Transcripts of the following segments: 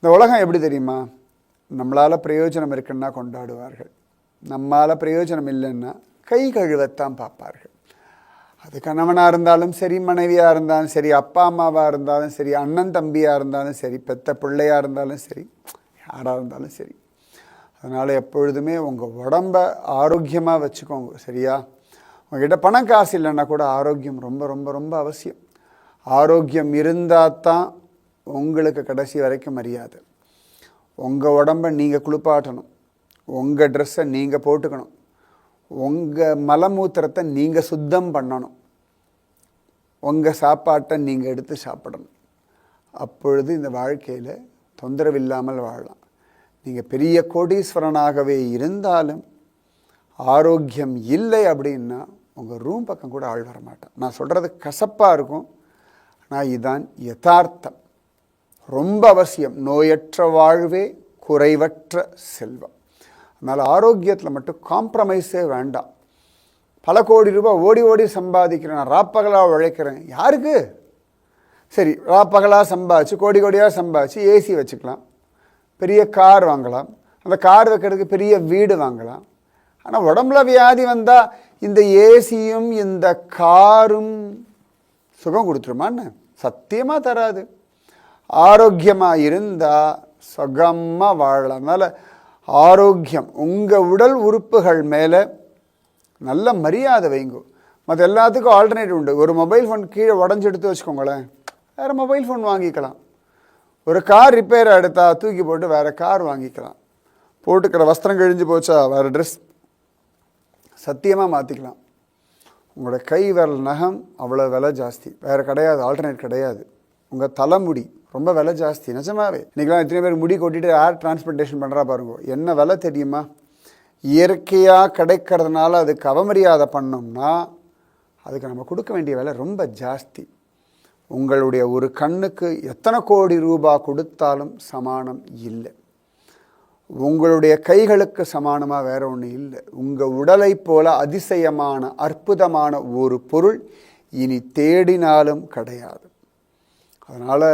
இந்த உலகம் எப்படி தெரியுமா? நம்மளால் பிரயோஜனம் இருக்குன்னா கொண்டாடுவார்கள், நம்மளால் பிரயோஜனம் இல்லைன்னா கை கழுவத்தான் பார்ப்பார்கள். அது கணவனாக இருந்தாலும் சரி, மனைவியாக இருந்தாலும் சரி, அப்பா அம்மாவாக இருந்தாலும் சரி, அண்ணன் தம்பியாக இருந்தாலும் சரி, பெத்த பிள்ளையாக இருந்தாலும் சரி, யாராக இருந்தாலும் சரி. அதனால் எப்பொழுதுமே உங்கள் உடம்ப ஆரோக்கியமாக வச்சுக்கோங்க, சரியா? உங்ககிட்ட பணம் காசு இல்லைன்னா கூட ஆரோக்கியம் ரொம்ப ரொம்ப ரொம்ப அவசியம். ஆரோக்கியம் இருந்தால் தான் உங்களுக்கு கடைசி வரைக்கும் மரியாதை. உங்கள் உடம்பை நீங்கள் குளிப்பாட்டணும், உங்கள் ட்ரெஸ்ஸை நீங்கள் போட்டுக்கணும், உங்கள் மலமூத்திரத்தை நீங்கள் சுத்தம் பண்ணணும், உங்கள் சாப்பாட்டை நீங்கள் எடுத்து சாப்பிடணும். அப்பொழுது இந்த வாழ்க்கையில் தொந்தரவு இல்லாமல் வாழலாம். நீங்கள் பெரிய கோடீஸ்வரனாகவே இருந்தாலும் ஆரோக்கியம் இல்லை அப்படின்னா உங்கள் ரூம் பக்கம் கூட ஆள் வரமாட்டான். நான் சொல்கிறது கசப்பாக இருக்கும், ஆனால் இதுதான் யதார்த்தம். ரொம்ப அவசியம். நோயற்ற வாழ்வே குறைவற்ற செல்வம். அதனால் ஆரோக்கியத்தில் மட்டும் காம்ப்ரமைஸே வேண்டாம். பல கோடி ரூபாய் ஓடி ஓடி சம்பாதிக்கிறேன், நான் ராப்பகலாக உழைக்கிறேன். யாருக்கு? சரி, ராப்பகலாக சம்பாதிச்சு கோடி கோடியாக சம்பாதிச்சு ஏசி வச்சுக்கலாம், பெரிய கார் வாங்கலாம், அந்த கார் வைக்கிறதுக்கு பெரிய வீடு வாங்கலாம். ஆனால் உடம்புல வியாதி வந்தால் இந்த ஏசியும் இந்த காரும் சுகம் கொடுத்துருமான்னு? சத்தியமாக தராது. ஆரோக்கியமாக இருந்தால் சுகமாக வாழலாம். அதனால் ஆரோக்கியம், உங்கள் உடல் உறுப்புகள் மேலே நல்ல மரியாதை வைங்க. மற்ற எல்லாத்துக்கும் ஆல்டர்னேட்டிவ் உண்டு. ஒரு மொபைல் ஃபோன் கீழே உடஞ்சி எடுத்து வச்சுக்கோங்களேன், வேறு மொபைல் ஃபோன் வாங்கிக்கலாம். ஒரு கார் ரிப்பேர் எடுத்தால் தூக்கி போட்டு வேறு கார் வாங்கிக்கலாம். போட்டுக்கிற வஸ்திரம் கிழிஞ்சு போச்சா வேறு ட்ரெஸ் சத்தியமாக மாற்றிக்கலாம். உங்களோட கை விரல் நகம் அவ்வளோ விலை ஜாஸ்தி, வேறு கிடையாது, ஆல்டர்னேட் கிடையாது. உங்கள் தலைமுடி ரொம்ப விலை ஜாஸ்தி, நிஜமாவே. இன்றைக்கெலாம் எத்தனை பேர் முடி கொட்டிட்டு ஏர் டிரான்ஸ்பிளேஷன் பண்ணுறா பாருங்க. என்ன விலை தெரியுமா? இயற்கையாக கிடைக்கிறதுனால அதுக்கு அவமரியாதை பண்ணோம்னா அதுக்கு நம்ம கொடுக்க வேண்டிய விலை ரொம்ப ஜாஸ்தி. உங்களுடைய ஒரு கண்ணுக்கு எத்தனை கோடி ரூபாய் கொடுத்தாலும் சமானம் இல்லை. உங்களுடைய கைகளுக்கு சமானமாக வேற ஒன்று இல்லை. உங்கள் உடலை போல அதிசயமான அற்புதமான ஒரு பொருள் இனி தேடினாலும் கிடையாது. அதனால்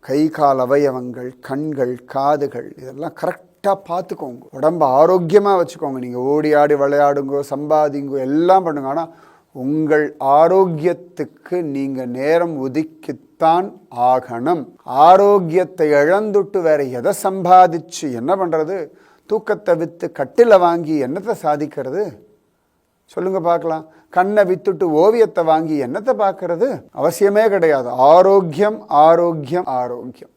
கை கால் அவயவங்கள், கண்கள், காதுகள் இதெல்லாம் கரெக்டாக பார்த்துக்கோங்க. உடம்பை ஆரோக்கியமாக வச்சுக்கோங்க. நீங்கள் ஓடி ஆடி விளையாடுங்கோ, சம்பாதிங்கோ, எல்லாம் பண்ணுங்க. ஆனால் உங்கள் ஆரோக்கியத்துக்கு நீங்கள் நேரம் ஒதுக்கித்தான் ஆகணும். ஆரோக்கியத்தை இழந்துட்டு வேற எதை சம்பாதிச்சு என்ன பண்ணுறது? தூக்கத்தை விற்று கட்டில வாங்கி என்னத்தை சாதிக்கிறது? சொல்லுங்க பார்க்கலாம். கண்ணை வித்துட்டு ஓவியத்தை வாங்கி என்னத்தை பார்க்கறது? அவசியமே கிடையாது. ஆரோக்கியம், ஆரோக்கியம், ஆரோக்கியம்.